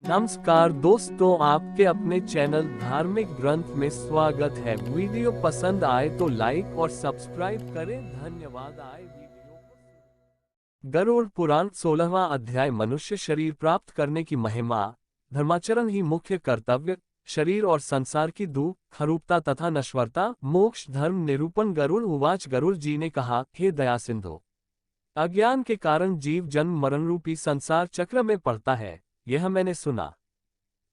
नमस्कार दोस्तों, आपके अपने चैनल धार्मिक ग्रंथ में स्वागत है। वीडियो पसंद आए तो लाइक और सब्सक्राइब करें। धन्यवाद। आए वीडियो को गरुड़ पुराण 16वां अध्याय मनुष्य शरीर प्राप्त करने की महिमा। धर्माचरण ही मुख्य कर्तव्य। शरीर और संसार की दुख, खरूपता तथा नश्वरता, मोक्ष धर्म निरूपण। गरुड़ उवाच, गरुड़ जी ने कहा, हे दया सिंधु, अज्ञान के कारण जीव जन्म मरण रूपी संसार चक्र में पड़ता है, यह मैंने सुना।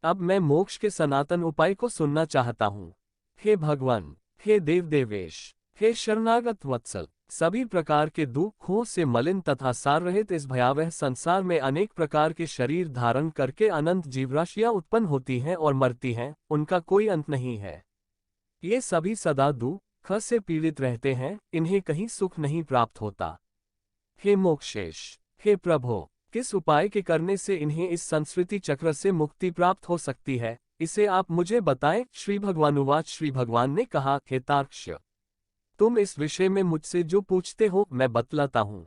अब मैं मोक्ष के सनातन उपाय को सुनना चाहता हूँ। हे भगवान, हे देव देवेश, हे शरणागत वत्सल, सभी प्रकार के दुखों से मलिन तथा सार रहित इस भयावह संसार में अनेक प्रकार के शरीर धारण करके अनंत जीवराशियां उत्पन्न होती हैं और मरती हैं, उनका कोई अंत नहीं है। ये सभी सदा दुख से पीड़ित रहते हैं, इन्हें कहीं सुख नहीं प्राप्त होता। हे मोक्षेश, हे प्रभो, किस उपाय के करने से इन्हें इस संस्कृति चक्र से मुक्ति प्राप्त हो सकती है, इसे आप मुझे बताएं। श्री भगवानुवाच, श्री भगवान ने कहा, हे तार्क्ष्य, तुम इस विषय में मुझसे जो पूछते हो मैं बतलाता हूँ।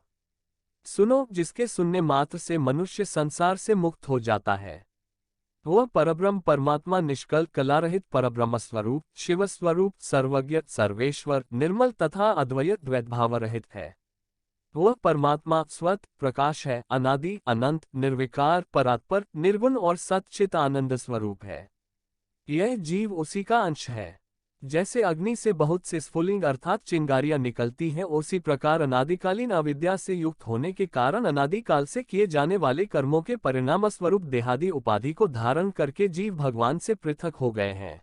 सुनो, जिसके सुनने मात्र से मनुष्य संसार से मुक्त हो जाता है। वह परब्रह्म परमात्मा निष्कल कलारहित परब्रह्म स्वरूप, शिव स्वरूप, सर्वज्ञ, सर्वेश्वर, निर्मल तथा अद्वैत द्वैतभाव रहित है। वह परमात्मा स्वत प्रकाश है, अनादि अनंत निर्विकार परात्पर निर्गुण और सच्चित आनंद स्वरूप है। यह जीव उसी का अंश है। जैसे अग्नि से बहुत से स्फुलिंग अर्थात चिंगारियां निकलती हैं, उसी प्रकार अनादिकालीन अविद्या से युक्त होने के कारण अनादिकाल से किए जाने वाले कर्मों के परिणाम स्वरूप देहादि उपाधि को धारण करके जीव भगवान से पृथक हो गए हैं।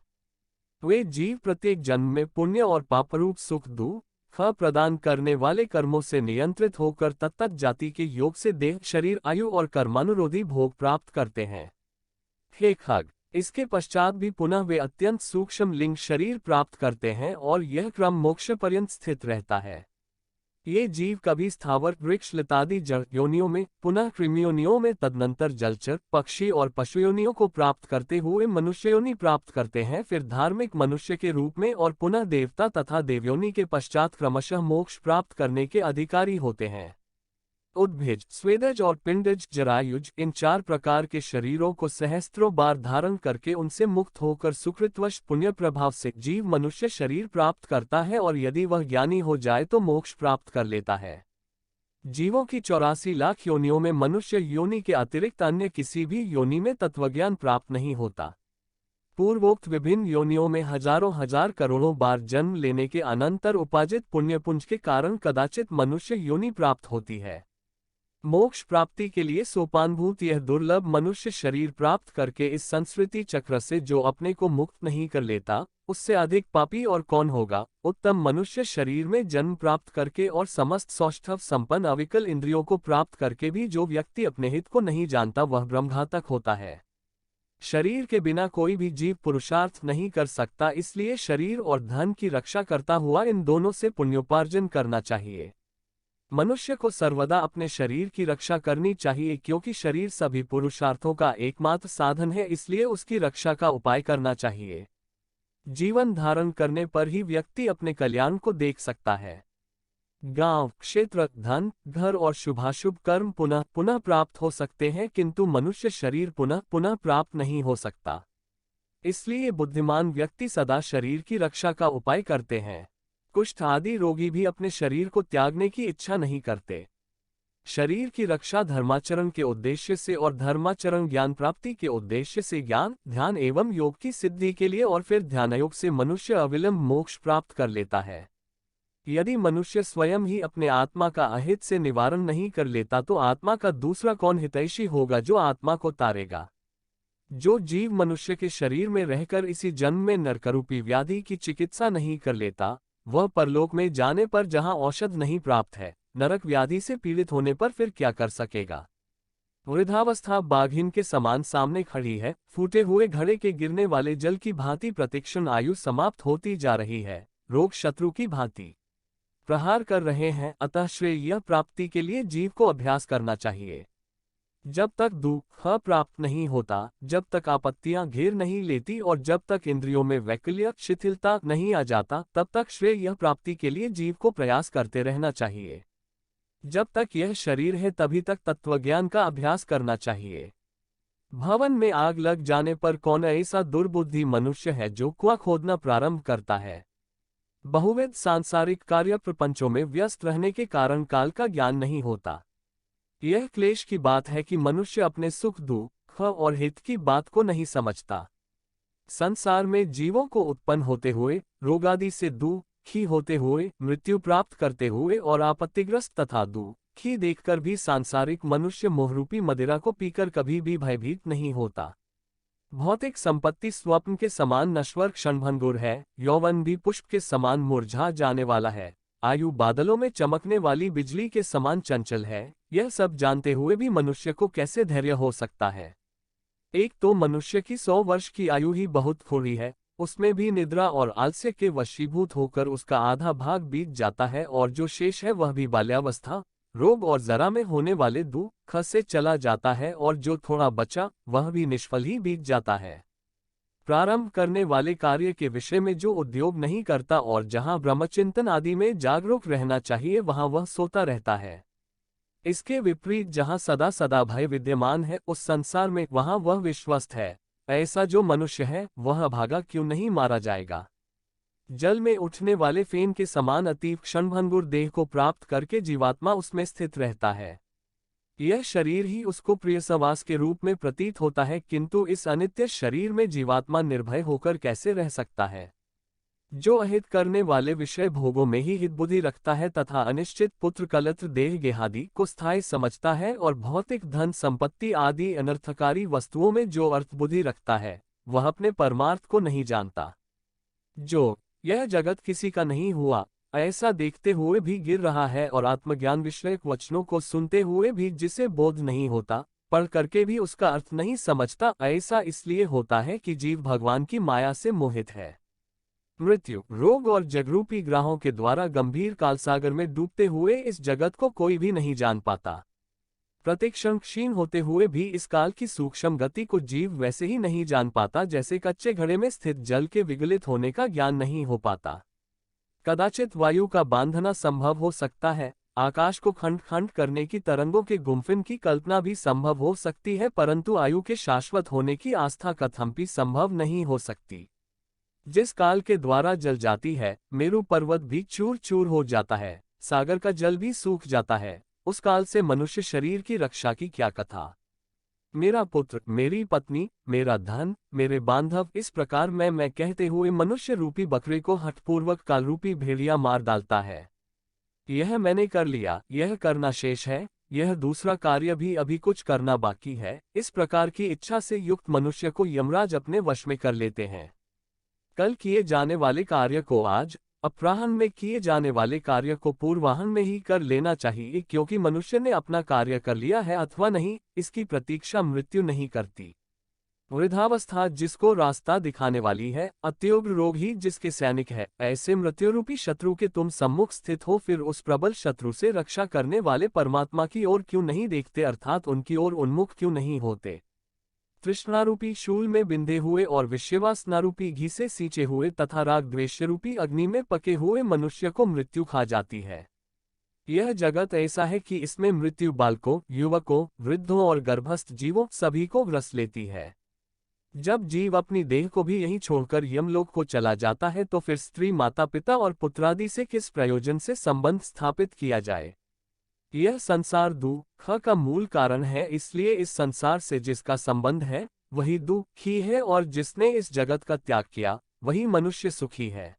वे जीव प्रत्येक जन्म में पुण्य और पापरूप सुख दुख प्रदान करने वाले कर्मों से नियंत्रित होकर तत्त जाति के योग से देह, शरीर, आयु और कर्मानुरोधी भोग प्राप्त करते हैं। हे खग, इसके पश्चात भी पुनः वे अत्यंत सूक्ष्म लिंग शरीर प्राप्त करते हैं और यह क्रम मोक्ष पर्यंत स्थित रहता है। ये जीव कभी स्थावर वृक्ष लतादि जड़ योनियों में, पुनः कृमियोनियों में, तदनंतर जलचर पक्षी और पशुयोनियों को प्राप्त करते हुए मनुष्य योनि प्राप्त करते हैं, फिर धार्मिक मनुष्य के रूप में और पुनः देवता तथा देवयोनि के पश्चात क्रमशः मोक्ष प्राप्त करने के अधिकारी होते हैं। उद्भिज, स्वेदज और पिंडज जरायुज, इन चार प्रकार के शरीरों को सहस्त्रों बार धारण करके उनसे मुक्त होकर सुकृतवश पुण्य प्रभाव से जीव मनुष्य शरीर प्राप्त करता है और यदि वह ज्ञानी हो जाए तो मोक्ष प्राप्त कर लेता है। जीवों की 84 लाख योनियों में मनुष्य योनि के अतिरिक्त अन्य किसी भी योनि में तत्वज्ञान प्राप्त नहीं होता। पूर्वोक्त विभिन्न योनियों में हजारों हजार करोड़ों बार जन्म लेने के अनंतर उपार्जित पुण्यपुंज के कारण कदाचित मनुष्य योनि प्राप्त होती है। मोक्ष प्राप्ति के लिए सोपानभूत यह दुर्लभ मनुष्य शरीर प्राप्त करके इस संस्कृति चक्र से जो अपने को मुक्त नहीं कर लेता, उससे अधिक पापी और कौन होगा। उत्तम मनुष्य शरीर में जन्म प्राप्त करके और समस्त सौष्ठव संपन्न अविकल इंद्रियों को प्राप्त करके भी जो व्यक्ति अपने हित को नहीं जानता वह ब्रह्मघातक होता है। शरीर के बिना कोई भी जीव पुरुषार्थ नहीं कर सकता, इसलिए शरीर और धन की रक्षा करता हुआ इन दोनों से पुण्योपार्जन करना चाहिए। मनुष्य को सर्वदा अपने शरीर की रक्षा करनी चाहिए, क्योंकि शरीर सभी पुरुषार्थों का एकमात्र साधन है, इसलिए उसकी रक्षा का उपाय करना चाहिए। जीवन धारण करने पर ही व्यक्ति अपने कल्याण को देख सकता है। गांव, क्षेत्र, धन, घर और शुभाशुभ कर्म पुनः पुनः प्राप्त हो सकते हैं, किंतु मनुष्य शरीर पुनः पुनः प्राप्त नहीं हो सकता। इसलिए बुद्धिमान व्यक्ति सदा शरीर की रक्षा का उपाय करते हैं। कुष्ठ आदि रोगी भी अपने शरीर को त्यागने की इच्छा नहीं करते। शरीर की रक्षा धर्माचरण के उद्देश्य से और धर्माचरण ज्ञान प्राप्ति के उद्देश्य से ज्ञान, ध्यान एवं योग की सिद्धि के लिए और फिर ध्यानयोग से मनुष्य अविलंब मोक्ष प्राप्त कर लेता है। यदि मनुष्य स्वयं ही अपने आत्मा का अहित से निवारण नहीं कर लेता तो आत्मा का दूसरा कौन हितैषी होगा जो आत्मा को तारेगा। जो जीव मनुष्य के शरीर में रहकर इसी जन्म में नरकरूपी व्याधि की चिकित्सा नहीं कर लेता, वह परलोक में जाने पर जहां औषध नहीं प्राप्त है, नरक व्याधि से पीड़ित होने पर फिर क्या कर सकेगा। वृद्धावस्था बाघिन के समान सामने खड़ी है, फूटे हुए घड़े के गिरने वाले जल की भांति प्रतिक्षण आयु समाप्त होती जा रही है। रोग शत्रु की भांति प्रहार कर रहे हैं, अतः श्रेय प्राप्ति के लिए जीव को अभ्यास करना चाहिए। जब तक दुख प्राप्त नहीं होता, जब तक आपत्तियां घेर नहीं लेती और जब तक इंद्रियों में वैकल्य शिथिलता नहीं आ जाता, तब तक श्रेय प्राप्ति के लिए जीव को प्रयास करते रहना चाहिए। जब तक यह शरीर है तभी तक तत्वज्ञान का अभ्यास करना चाहिए। भवन में आग लग जाने पर कौन ऐसा दुर्बुद्धि मनुष्य है जो कुआं खोदना प्रारंभ करता है। बहुविध सांसारिक कार्य प्रपंचों में व्यस्त रहने के कारण काल का ज्ञान नहीं होता। यह क्लेश की बात है कि मनुष्य अपने सुख दुख और हित की बात को नहीं समझता। संसार में जीवों को उत्पन्न होते हुए, रोगादि से दुखी होते हुए, मृत्यु प्राप्त करते हुए और आपत्तिग्रस्त तथा दुखी देखकर भी सांसारिक मनुष्य मोहरूपी मदिरा को पीकर कभी भी भयभीत नहीं होता। भौतिक संपत्ति स्वप्न के समान नश्वर क्षणभंगुर है, यौवन भी पुष्प के समान मुरझा जाने वाला है, आयु बादलों में चमकने वाली बिजली के समान चंचल है। यह सब जानते हुए भी मनुष्य को कैसे धैर्य हो सकता है। एक तो मनुष्य की 100 वर्ष की आयु ही बहुत थोड़ी है, उसमें भी निद्रा और आलस्य के वशीभूत होकर उसका आधा भाग बीत जाता है और जो शेष है वह भी बाल्यावस्था, रोग और जरा में होने वाले दुख से चला जाता है और जो थोड़ा बचा वह भी निष्फल ही बीत जाता है। प्रारंभ करने वाले कार्य के विषय में जो उद्योग नहीं करता और जहां ब्रह्मचिंतन आदि में जागरूक रहना चाहिए वहां वह सोता रहता है। इसके विपरीत जहां सदा सदा भय विद्यमान है उस संसार में वहां वह विश्वस्त है। ऐसा जो मनुष्य है वह अभागा क्यों नहीं मारा जाएगा। जल में उठने वाले फेन के समान अतीव क्षणभंगुर देह को प्राप्त करके जीवात्मा उसमें स्थित रहता है। यह शरीर ही उसको प्रिय सवास के रूप में प्रतीत होता है, किंतु इस अनित्य शरीर में जीवात्मा निर्भय होकर कैसे रह सकता है। जो अहित करने वाले विषय भोगों में ही हित बुद्धि रखता है तथा अनिश्चित पुत्र कलत्र देह गेहादि को स्थायी समझता है और भौतिक धन संपत्ति आदि अनर्थकारी वस्तुओं में जो अर्थ बुद्धि रखता है वह अपने परमार्थ को नहीं जानता। जो यह जगत किसी का नहीं हुआ ऐसा देखते हुए भी गिर रहा है और आत्मज्ञान विषयक वचनों को सुनते हुए भी जिसे बोध नहीं होता, पढ़ करके भी उसका अर्थ नहीं समझता, ऐसा इसलिए होता है कि जीव भगवान की माया से मोहित है। मृत्यु, रोग और जगरूपी ग्रहों के द्वारा गंभीर कालसागर में डूबते हुए इस जगत को कोई भी नहीं जान पाता। प्रतिक्षण क्षीण होते हुए भी इस काल की सूक्ष्म गति को जीव वैसे ही नहीं जान पाता जैसे कच्चे घड़े में स्थित जल के विगलित होने का ज्ञान नहीं हो पाता। कदाचित वायु का बांधना संभव हो सकता है, आकाश को खंड खंड करने की तरंगों के गुम्फिन की कल्पना भी संभव हो सकती है, परंतु आयु के शाश्वत होने की आस्था कथमपि संभव नहीं हो सकती। जिस काल के द्वारा जल जाती है, मेरु पर्वत भी चूर चूर हो जाता है, सागर का जल भी सूख जाता है, उस काल से मनुष्य शरीर की रक्षा की क्या कथा। मेरा पुत्र, मेरी पत्नी, मेरा धन, मेरे बांधव, इस प्रकार मैं कहते हुए मनुष्य रूपी बकरे को हठपूर्वक काल रूपी भेड़िया मार डालता है। यह मैंने कर लिया, यह करना शेष है, यह दूसरा कार्य भी अभी कुछ करना बाकी है, इस प्रकार की इच्छा से युक्त मनुष्य को यमराज अपने वश में कर लेते हैं। कल किए जाने वाले कार्य को आज, अपराह्न में किए जाने वाले कार्य को पूर्वाह्न में ही कर लेना चाहिए, क्योंकि मनुष्य ने अपना कार्य कर लिया है अथवा नहीं, इसकी प्रतीक्षा मृत्यु नहीं करती। वृद्धावस्था जिसको रास्ता दिखाने वाली है, अत्युग्र रोग ही जिसके सैनिक है, ऐसे मृत्युरूपी शत्रु के तुम सम्मुख स्थित हो, फिर उस प्रबल शत्रु से रक्षा करने वाले परमात्मा की ओर क्यों नहीं देखते, अर्थात उनकी ओर उन्मुख क्यों नहीं होते। तृष्णारूपी शूल में बिंधे हुए और विषयवासनारूपी घी से सींचे हुए तथा राग द्वेषरूपी अग्नि में पके हुए मनुष्य को मृत्यु खा जाती है। यह जगत ऐसा है कि इसमें मृत्यु बालकों, युवकों, वृद्धों और गर्भस्थ जीवों सभी को ग्रस लेती है। जब जीव अपनी देह को भी यहीं छोड़कर यमलोक को चला जाता है तो फिर स्त्री, माता पिता और पुत्रादि से किस प्रयोजन से संबंध स्थापित किया जाए। यह संसार दुख का मूल कारण है, इसलिए इस संसार से जिसका संबंध है वही दुखी है और जिसने इस जगत का त्याग किया वही मनुष्य सुखी है।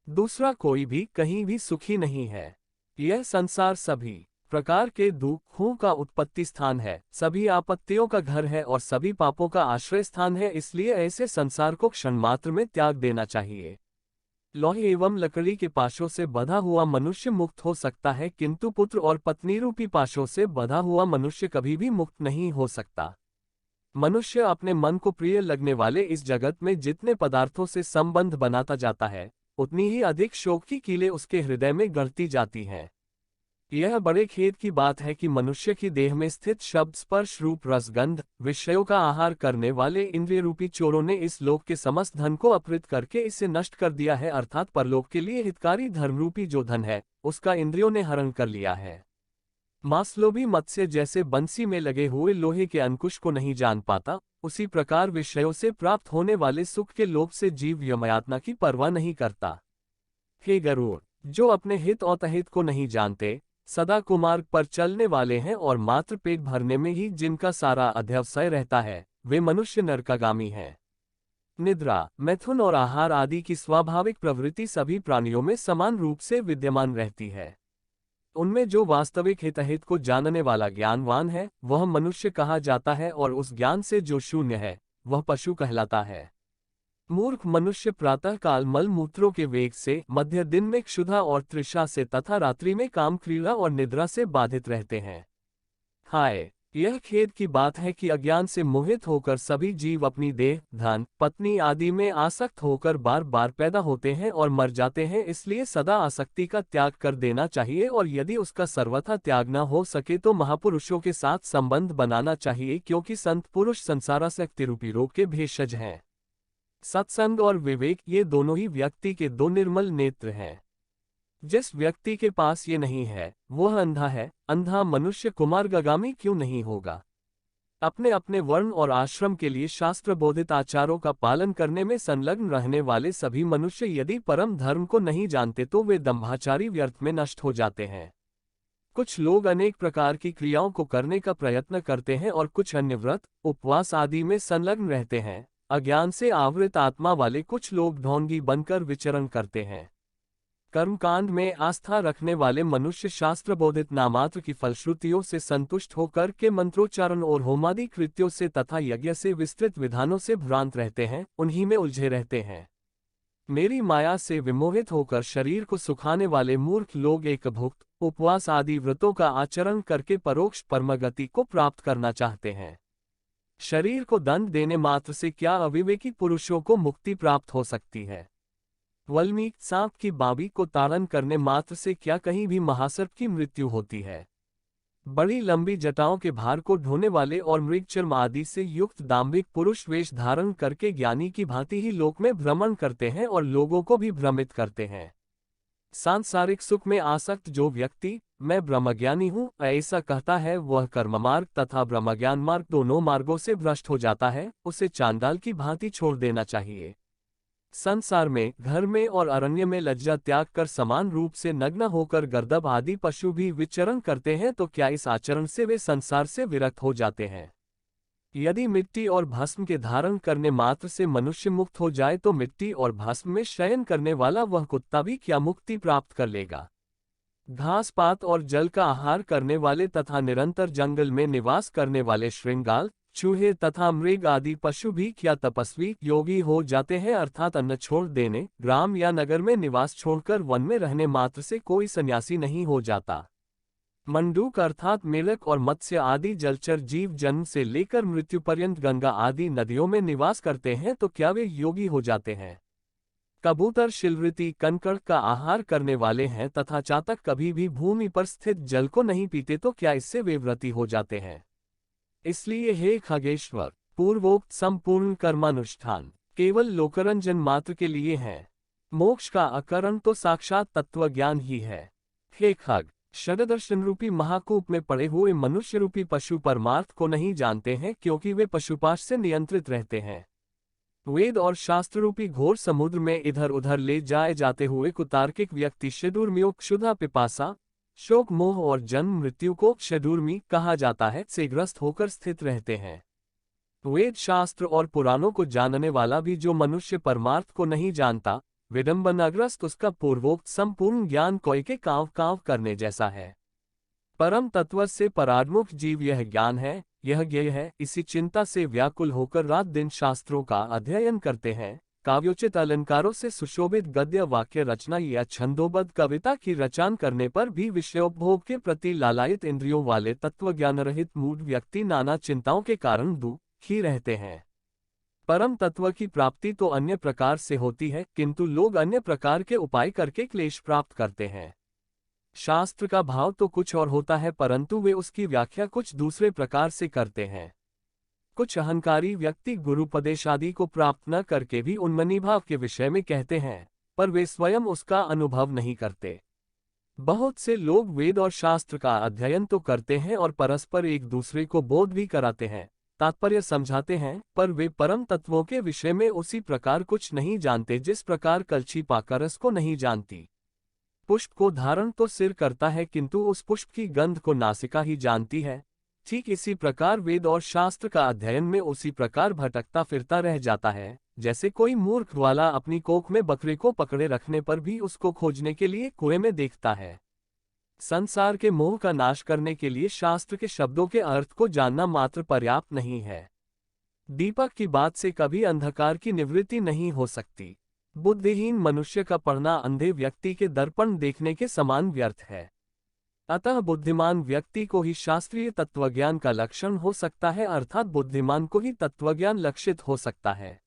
दूसरा कोई भी कहीं भी सुखी नहीं है। यह संसार सभी प्रकार के दुखों का उत्पत्ति स्थान है, सभी आपत्तियों का घर है और सभी पापों का आश्रय स्थान है, इसलिए ऐसे संसार को क्षण मात्र में त्याग देना चाहिए। लोहे एवं लकड़ी के पाशों से बंधा हुआ मनुष्य मुक्त हो सकता है, किंतु पुत्र और पत्नी रूपी पाशों से बंधा हुआ मनुष्य कभी भी मुक्त नहीं हो सकता। मनुष्य अपने मन को प्रिय लगने वाले इस जगत में जितने पदार्थों से संबंध बनाता जाता है, उतनी ही अधिक शोक की कीलें उसके हृदय में गढ़ती जाती हैं। यह बड़े खेद की बात है कि मनुष्य की देह में स्थित शब्द, स्पर्श, रूप, रसगंध विषयों का आहार करने वाले इंद्रिय रूपी चोरों ने इस लोक के समस्त धन को अपहृत करके इसे नष्ट कर दिया है, अर्थात परलोक के लिए हितकारी धर्मरूपी जो धन है उसका इंद्रियों ने हरण कर लिया है। मास्लो भी मत्स्य जैसे बंसी में लगे हुए लोहे के अंकुश को नहीं जान पाता, उसी प्रकार विषयों से प्राप्त होने वाले सुख के लोभ से जीव यमयातना की परवाह नहीं करता। हे गरुड़, जो अपने हित और अहित को नहीं जानते, सदा कुमार्ग पर चलने वाले हैं और मात्र पेट भरने में ही जिनका सारा अध्यवसाय रहता है, वे मनुष्य नरकागामी हैं। निद्रा, मैथुन और आहार आदि की स्वाभाविक प्रवृत्ति सभी प्राणियों में समान रूप से विद्यमान रहती है। उनमें जो वास्तविक हितहित को जानने वाला ज्ञानवान है, वह मनुष्य कहा जाता है, और उस ज्ञान से जो शून्य है, वह पशु कहलाता है। मूर्ख मनुष्य प्रातः काल मल मूत्रों के वेग से, मध्य दिन में क्षुधा और तृषा से तथा रात्रि में काम क्रीड़ा और निद्रा से बाधित रहते हैं। हाय, यह खेद की बात है कि अज्ञान से मोहित होकर सभी जीव अपनी देह, धन, पत्नी आदि में आसक्त होकर बार बार पैदा होते हैं और मर जाते हैं। इसलिए सदा आसक्ति का त्याग कर देना चाहिए, और यदि उसका सर्वथा त्याग न हो सके तो महापुरुषों के साथ संबंध बनाना चाहिए, क्योंकि संत पुरुष संसारासक्ति रूपी रोग के भेषज हैं। सत्संग और विवेक, ये दोनों ही व्यक्ति के दो निर्मल नेत्र हैं। जिस व्यक्ति के पास ये नहीं है, वह अंधा है। अंधा मनुष्य कुमार्गामी क्यों नहीं होगा? अपने अपने वर्ण और आश्रम के लिए शास्त्र बोधित आचारों का पालन करने में संलग्न रहने वाले सभी मनुष्य यदि परम धर्म को नहीं जानते तो वे दंभाचारी व्यर्थ में नष्ट हो जाते हैं। कुछ लोग अनेक प्रकार की क्रियाओं को करने का प्रयत्न करते हैं और कुछ अन्य व्रत, उपवास आदि में संलग्न रहते हैं। अज्ञान से आवृत आत्मा वाले कुछ लोग ढोंगी बनकर विचरण करते हैं। कर्मकांड में आस्था रखने वाले मनुष्य शास्त्र बोधित नामात्र की फलश्रुतियों से संतुष्ट होकर के मंत्रोच्चारण और होमादि कृत्यों से तथा यज्ञ से विस्तृत विधानों से भ्रांत रहते हैं, उन्हीं में उलझे रहते हैं। मेरी माया से विमोहित होकर शरीर को सुखाने वाले मूर्ख लोग एक भुक्त, उपवास आदि व्रतों का आचरण करके परोक्ष परमगति को प्राप्त करना चाहते हैं। शरीर को दंड देने मात्र से क्या अविवेकी पुरुषों को मुक्ति प्राप्त हो सकती है? वल्मीक सांप की बाबी को ताड़न करने मात्र से क्या कहीं भी महासर्प की मृत्यु होती है? बड़ी लंबी जटाओं के भार को ढोने वाले और मृगचर्म आदि से युक्त दाम्भिक पुरुष वेश धारण करके ज्ञानी की भांति ही लोक में भ्रमण करते हैं और लोगों को भी भ्रमित करते हैं। सांसारिक सुख में आसक्त जो व्यक्ति मैं ब्रह्मज्ञानी हूँ ऐसा कहता है, वह कर्ममार्ग तथा ब्रह्मज्ञान मार्ग दोनों मार्गों से भ्रष्ट हो जाता है। उसे चांडाल की भांति छोड़ देना चाहिए। संसार में, घर में और अरण्य में लज्जा त्याग कर समान रूप से नग्न होकर गर्दभ आदि पशु भी विचरण करते हैं, तो क्या इस आचरण से वे संसार से विरक्त हो जाते हैं? यदि मिट्टी और भस्म के धारण करने मात्र से मनुष्य मुक्त हो जाए तो मिट्टी और भस्म में शयन करने वाला वह कुत्ता भी क्या मुक्ति प्राप्त कर लेगा? घास पात और जल का आहार करने वाले तथा निरंतर जंगल में निवास करने वाले श्रृंगाल, चूहे तथा मृग आदि पशु भी क्या तपस्वी योगी हो जाते हैं? अर्थात अन्न छोड़ देने, ग्राम या नगर में निवास छोड़कर वन में रहने मात्र से कोई सन्यासी नहीं हो जाता। मंडूक अर्थात मेढक और मत्स्य आदि जलचर जीव जन्म से लेकर मृत्यु पर्यंत गंगा आदि नदियों में निवास करते हैं, तो क्या वे योगी हो जाते हैं? कबूतर शिलवृत्ति कंकड़ का आहार करने वाले हैं तथा चातक कभी भी भूमि पर स्थित जल को नहीं पीते, तो क्या इससे वे व्रती हो जाते हैं? इसलिए हे खगेश्वर, पूर्वोक्त संपूर्ण कर्मानुष्ठान केवल लोकरंजन मात्र के लिए है। मोक्ष का अकरण तो साक्षात तत्वज्ञान ही है। हे खग, षडदर्शन रूपी महाकूप में पड़े हुए मनुष्य रूपी पशु परमार्थ को नहीं जानते हैं, क्योंकि वे पशुपाश से नियंत्रित रहते हैं। वेद और शास्त्र रूपी घोर समुद्र में इधर उधर ले जाए जाते हुए कुतार्किक व्यक्ति षडूर्मियों, क्षुधा, पिपासा, शोक, मोह और जन्म मृत्यु को षडूर्मी कहा जाता है, से ग्रस्त होकर स्थित रहते हैं। वेद शास्त्र और पुराणों को जानने वाला भी जो मनुष्य परमार्थ को नहीं जानता, विडंबनाग्रस्त, उसका पूर्वोक्त संपूर्ण ज्ञान कोई के कांव कांव करने जैसा है। परम तत्व से पराडमुख जीव यह ज्ञान है, यह ज्ञेय है, इसी चिंता से व्याकुल होकर रात दिन शास्त्रों का अध्ययन करते हैं। काव्योचित अलंकारों से सुशोभित गद्य वाक्य रचना या छंदोबद्ध कविता की रचना करने पर भी विषयोपभोग के प्रति लालायित इंद्रियों वाले तत्वज्ञान रहित मूढ़ व्यक्ति नाना चिंताओं के कारण दुखी रहते हैं। परम तत्व की प्राप्ति तो अन्य प्रकार से होती है, किंतु लोग अन्य प्रकार के उपाय करके क्लेश प्राप्त करते हैं। शास्त्र का भाव तो कुछ और होता है, परंतु वे उसकी व्याख्या कुछ दूसरे प्रकार से करते हैं। कुछ अहंकारी व्यक्ति गुरुपदेश आदि को प्राप्त न करके भी उन्मनी भाव के विषय में कहते हैं, पर वे स्वयं उसका अनुभव नहीं करते। बहुत से लोग वेद और शास्त्र का अध्ययन तो करते हैं और परस्पर एक दूसरे को बोध भी कराते हैं, तात्पर्य समझाते हैं, पर वे परम तत्वों के विषय में उसी प्रकार कुछ नहीं जानते जिस प्रकार कलछी पाकर को नहीं जानती। पुष्प को धारण तो सिर करता है किंतु उस पुष्प की गंध को नासिका ही जानती है। ठीक इसी प्रकार वेद और शास्त्र का अध्ययन में उसी प्रकार भटकता फिरता रह जाता है, जैसे कोई मूर्ख वाला अपनी कोख में बकरे को पकड़े रखने पर भी उसको खोजने के लिए कुएं में देखता है। संसार के मोह का नाश करने के लिए शास्त्र के शब्दों के अर्थ को जानना मात्र पर्याप्त नहीं है। दीपक की बात से कभी अंधकार की निवृत्ति नहीं हो सकती। बुद्धिहीन मनुष्य का पढ़ना अंधे व्यक्ति के दर्पण देखने के समान व्यर्थ है। अतः बुद्धिमान व्यक्ति को ही शास्त्रीय तत्वज्ञान का लक्षण हो सकता है, अर्थात बुद्धिमान को ही तत्वज्ञान लक्षित हो सकता है।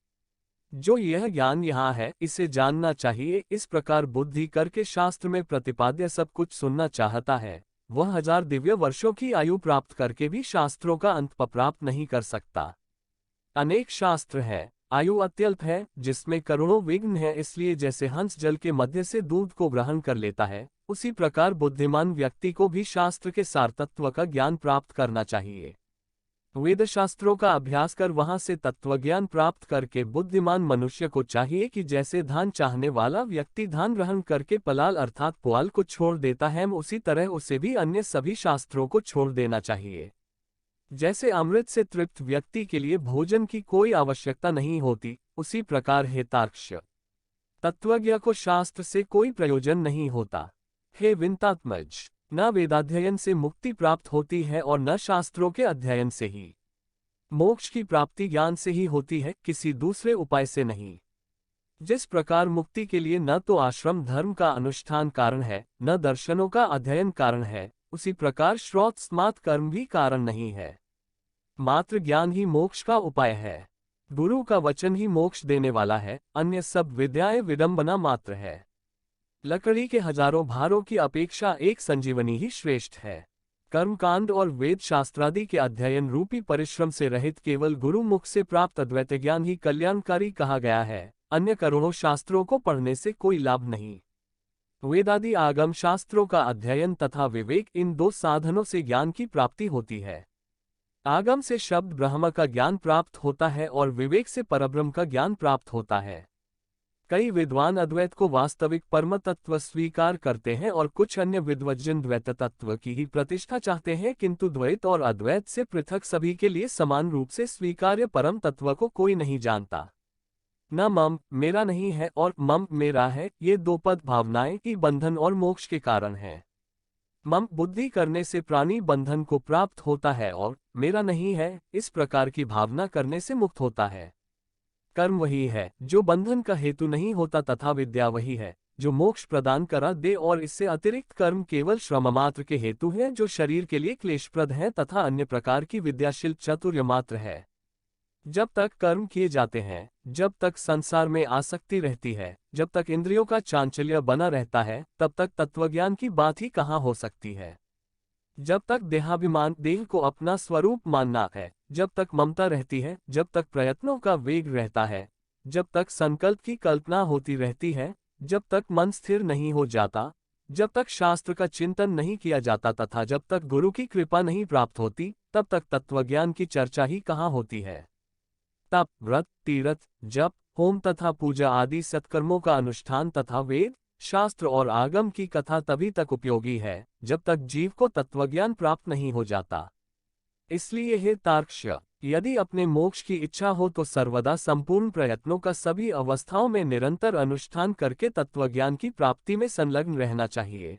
जो यह ज्ञान यहाँ है इसे जानना चाहिए। इस प्रकार बुद्धि करके शास्त्र में प्रतिपाद्य सब कुछ सुनना चाहता है, वह 1000 दिव्य वर्षों की आयु प्राप्त करके भी शास्त्रों का अंत प्राप्त नहीं कर सकता। अनेक शास्त्र है, आयु अत्यल्प है, जिसमें करोड़ों विघ्न है, इसलिए जैसे हंस जल के मध्य से दूध को ग्रहण कर लेता है, उसी प्रकार बुद्धिमान व्यक्ति को भी शास्त्र के सार तत्व का ज्ञान प्राप्त करना चाहिए। वेद शास्त्रों का अभ्यास कर वहां से तत्वज्ञान प्राप्त करके बुद्धिमान मनुष्य को चाहिए कि जैसे धान चाहने वाला व्यक्ति धान ग्रहण करके पलाल अर्थात पुआल को छोड़ देता है, उसी तरह उसे भी अन्य सभी शास्त्रों को छोड़ देना चाहिए। जैसे अमृत से तृप्त व्यक्ति के लिए भोजन की कोई आवश्यकता नहीं होती, उसी प्रकार हे तार्क्ष, तत्वज्ञ को शास्त्र से कोई प्रयोजन नहीं होता। हे विंतात्मज, न वेदाध्ययन से मुक्ति प्राप्त होती है और न शास्त्रों के अध्ययन से ही। मोक्ष की प्राप्ति ज्ञान से ही होती है, किसी दूसरे उपाय से नहीं। जिस प्रकार मुक्ति के लिए न तो आश्रम धर्म का अनुष्ठान कारण है, न दर्शनों का अध्ययन कारण है, उसी प्रकार श्रौत स्मार्त कर्म भी कारण नहीं है। मात्र ज्ञान ही मोक्ष का उपाय है। गुरु का वचन ही मोक्ष देने वाला है, अन्य सब विद्याएं विडंबना मात्र है। लकड़ी के हजारों भारों की अपेक्षा एक संजीवनी ही श्रेष्ठ है। कर्मकांड और वेद शास्त्रादि के अध्ययन रूपी परिश्रम से रहित केवल गुरु मुख से प्राप्त अद्वैत ज्ञान ही कल्याणकारी कहा गया है, अन्य करोड़ों शास्त्रों को पढ़ने से कोई लाभ नहीं। वेदादि आगम शास्त्रों का अध्ययन तथा विवेक, इन दो साधनों से ज्ञान की प्राप्ति होती है। आगम से शब्द ब्रह्म का ज्ञान प्राप्त होता है और विवेक से परब्रह्म का ज्ञान प्राप्त होता है। कई विद्वान अद्वैत को वास्तविक परम तत्व स्वीकार करते हैं और कुछ अन्य विद्वज्जन द्वैत तत्व की ही प्रतिष्ठा चाहते हैं, किंतु द्वैत और अद्वैत से पृथक सभी के लिए समान रूप से स्वीकार्य परम तत्व को कोई नहीं जानता। न मम मेरा नहीं है और मम मेरा है, ये दो पद भावनाएं की बंधन और मोक्ष के कारण हैं। मम बुद्धि करने से प्राणी बंधन को प्राप्त होता है और मेरा नहीं है, इस प्रकार की भावना करने से मुक्त होता है। कर्म वही है जो बंधन का हेतु नहीं होता तथा विद्या वही है जो मोक्ष प्रदान करा दे, और इससे अतिरिक्त कर्म केवल श्रम मात्र के हेतु हैं जो शरीर के लिए क्लेशप्रद हैं तथा अन्य प्रकार की विद्याशिल्प चातुर्य मात्र है। जब तक कर्म किए जाते हैं, जब तक संसार में आसक्ति रहती है, जब तक इंद्रियों का चांचल्य बना रहता है, तब तक तत्वज्ञान की बात ही कहाँ हो सकती है। जब तक देहाभिमान देह को अपना स्वरूप मानना है, जब तक ममता रहती है, जब तक प्रयत्नों का वेग रहता है, जब तक संकल्प की कल्पना होती रहती है, जब तक मन स्थिर नहीं हो जाता, जब तक शास्त्र का चिंतन नहीं किया जाता तथा जब तक गुरु की कृपा नहीं प्राप्त होती, तब तक तत्वज्ञान की चर्चा ही कहाँ होती है। तप, व्रत, तीर्थ, जप, होम तथा पूजा आदि सत्कर्मों का अनुष्ठान तथा वेद, शास्त्र और आगम की कथा तभी तक उपयोगी है जब तक जीव को तत्वज्ञान प्राप्त नहीं हो जाता। इसलिए हे तार्क्ष, यदि अपने मोक्ष की इच्छा हो तो सर्वदा संपूर्ण प्रयत्नों का सभी अवस्थाओं में निरंतर अनुष्ठान करके तत्वज्ञान की प्राप्ति में संलग्न रहना चाहिए।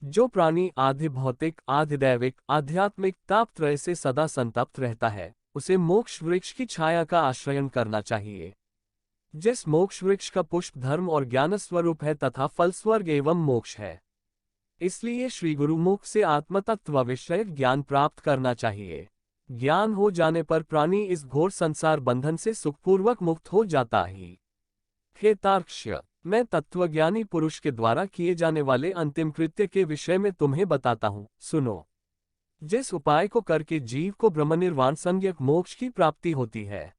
जो प्राणी आधि भौतिक, आधि दैविक, आध्यात्मिक तापत्रय से सदा संतप्त रहता है, उसे मोक्ष वृक्ष की छाया का आश्रयन करना चाहिए। जिस मोक्ष वृक्ष का पुष्प धर्म और ज्ञान स्वरूप है तथा फल स्वर्ग एवं मोक्ष है। इसलिए श्री गुरुमुख से आत्मतत्व विषयक ज्ञान प्राप्त करना चाहिए। ज्ञान हो जाने पर प्राणी इस घोर संसार बंधन से सुखपूर्वक मुक्त हो जाता ही। हे तार्क्ष, मैं तत्वज्ञानी पुरुष के द्वारा किए जाने वाले अंतिम कृत्य के विषय में तुम्हें बताता हूँ, सुनो। जिस उपाय को करके जीव को ब्रह्मनिर्वाण संज्ञक मोक्ष की प्राप्ति होती है।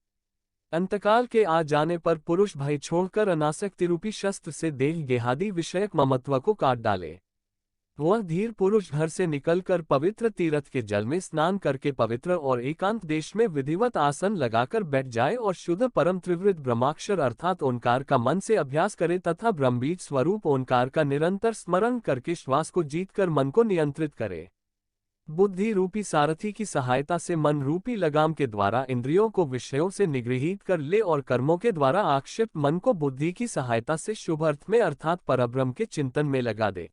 अंतकाल के आ जाने पर पुरुष भय छोड़कर अनासक्ति रूपी शस्त्र से देह गेहादि विषयक ममत्व को काट डाले। वह धीर पुरुष घर से निकलकर पवित्र तीर्थ के जल में स्नान करके पवित्र और एकांत देश में विधिवत आसन लगाकर बैठ जाए और शुद्ध परम त्रिवृत ब्रह्माक्षर अर्थात ओंकार का मन से अभ्यास करे तथा ब्रह्मबीज स्वरूप ओंकार का निरंतर स्मरण करके श्वास को जीतकर मन को नियंत्रित करे। बुद्धि रूपी सारथी की सहायता से मन रूपी लगाम के द्वारा इंद्रियों को विषयों से निगृहीत कर ले और कर्मों के द्वारा आक्षेप मन को बुद्धि की सहायता से शुभ अर्थ में अर्थात परब्रह्म के चिंतन में लगा दे।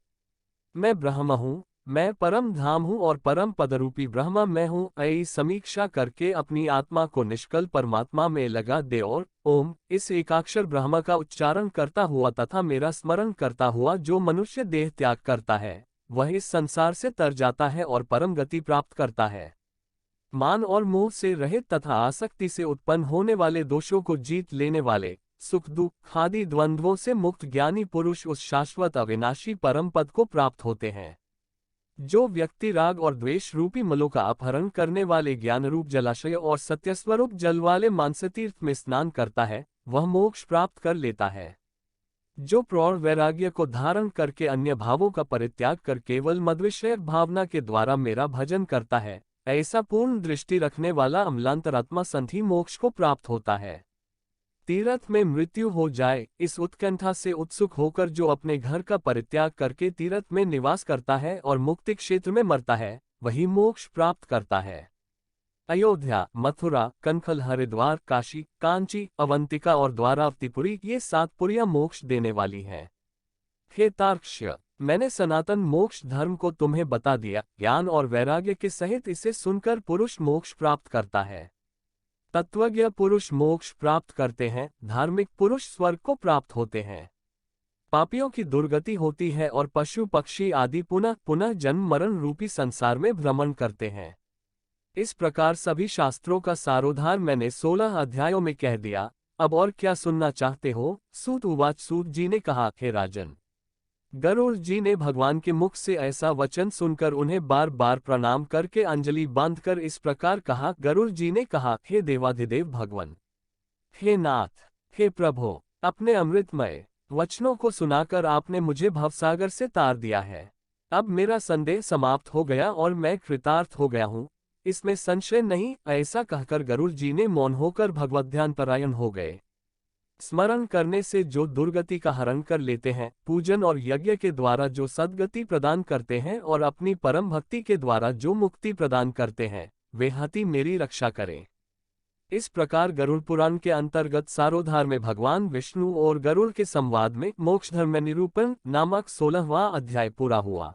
मैं ब्रह्म हूँ, मैं परम धाम हूँ और परम पदरूपी ब्रह्म मैं हूँ, ऐसी समीक्षा करके अपनी आत्मा को निष्कल परमात्मा में लगा दे और ओम इस एकाक्षर ब्रह्म का उच्चारण करता हुआ तथा मेरा स्मरण करता हुआ जो मनुष्य देह त्याग करता है वह इस संसार से तर जाता है और परम गति प्राप्त करता है। मान और मोह से रहित तथा आसक्ति से उत्पन्न होने वाले दोषों को जीत लेने वाले, सुख दुख आदि द्वंद्वों से मुक्त ज्ञानी पुरुष उस शाश्वत अविनाशी परम पद को प्राप्त होते हैं। जो व्यक्ति राग और द्वेष रूपी मलों का अपहरण करने वाले ज्ञान रूप जलाशय और सत्यस्वरूप जल वाले मानसतीर्थ में स्नान करता है वह मोक्ष प्राप्त कर लेता है। जो प्रौढ़ वैराग्य को धारण करके अन्य भावों का परित्याग कर केवल मद्विषयक भावना के द्वारा मेरा भजन करता है ऐसा पूर्ण दृष्टि रखने वाला अम्लांतरात्मा संधि मोक्ष को प्राप्त होता है। तीर्थ में मृत्यु हो जाए इस उत्कंठा से उत्सुक होकर जो अपने घर का परित्याग करके तीर्थ में निवास करता है और मुक्ति क्षेत्र में मरता है वही मोक्ष प्राप्त करता है। अयोध्या, मथुरा, कनखल, हरिद्वार, काशी, कांची, अवंतिका और द्वारावतीपुरी ये 7 पुरियां मोक्ष देने वाली हैं। हे तार्क्ष्य, मैंने सनातन मोक्ष धर्म को तुम्हें बता दिया। ज्ञान और वैराग्य के सहित इसे सुनकर पुरुष मोक्ष प्राप्त करता है। तत्वज्ञ पुरुष मोक्ष प्राप्त करते हैं, धार्मिक पुरुष स्वर्ग को प्राप्त होते हैं। पापियों की दुर्गति होती है और पशु पक्षी आदि पुनः पुनः जन्म मरण रूपी संसार में भ्रमण करते हैं। इस प्रकार सभी शास्त्रों का सारोद्धार मैंने 16 अध्यायों में कह दिया। अब और क्या सुनना चाहते हो? सूत उवाच, सूत जी ने कहा, हे राजन, गरुड़ जी ने भगवान के मुख से ऐसा वचन सुनकर उन्हें बार बार प्रणाम करके अंजलि बांधकर इस प्रकार कहा। गरुड़ जी ने कहा, हे देवाधिदेव भगवान, हे नाथ, हे प्रभो, अपने अमृतमय वचनों को सुनाकर आपने मुझे भवसागर से तार दिया है। अब मेरा संदेह समाप्त हो गया और मैं कृतार्थ हो गया हूँ, इसमें संशय नहीं। ऐसा कहकर गरुड़ जी ने मौन होकर भगवद्ध्यान परायण हो गए। स्मरण करने से जो दुर्गति का हरण कर लेते हैं, पूजन और यज्ञ के द्वारा जो सद्गति प्रदान करते हैं और अपनी परम भक्ति के द्वारा जो मुक्ति प्रदान करते हैं, वे हति मेरी रक्षा करें। इस प्रकार गरुड़ पुराण के अंतर्गत सारोद्धार में भगवान विष्णु और गरुड़ के संवाद में मोक्षधर्म निरूपण नामक 16वां अध्याय पूरा हुआ।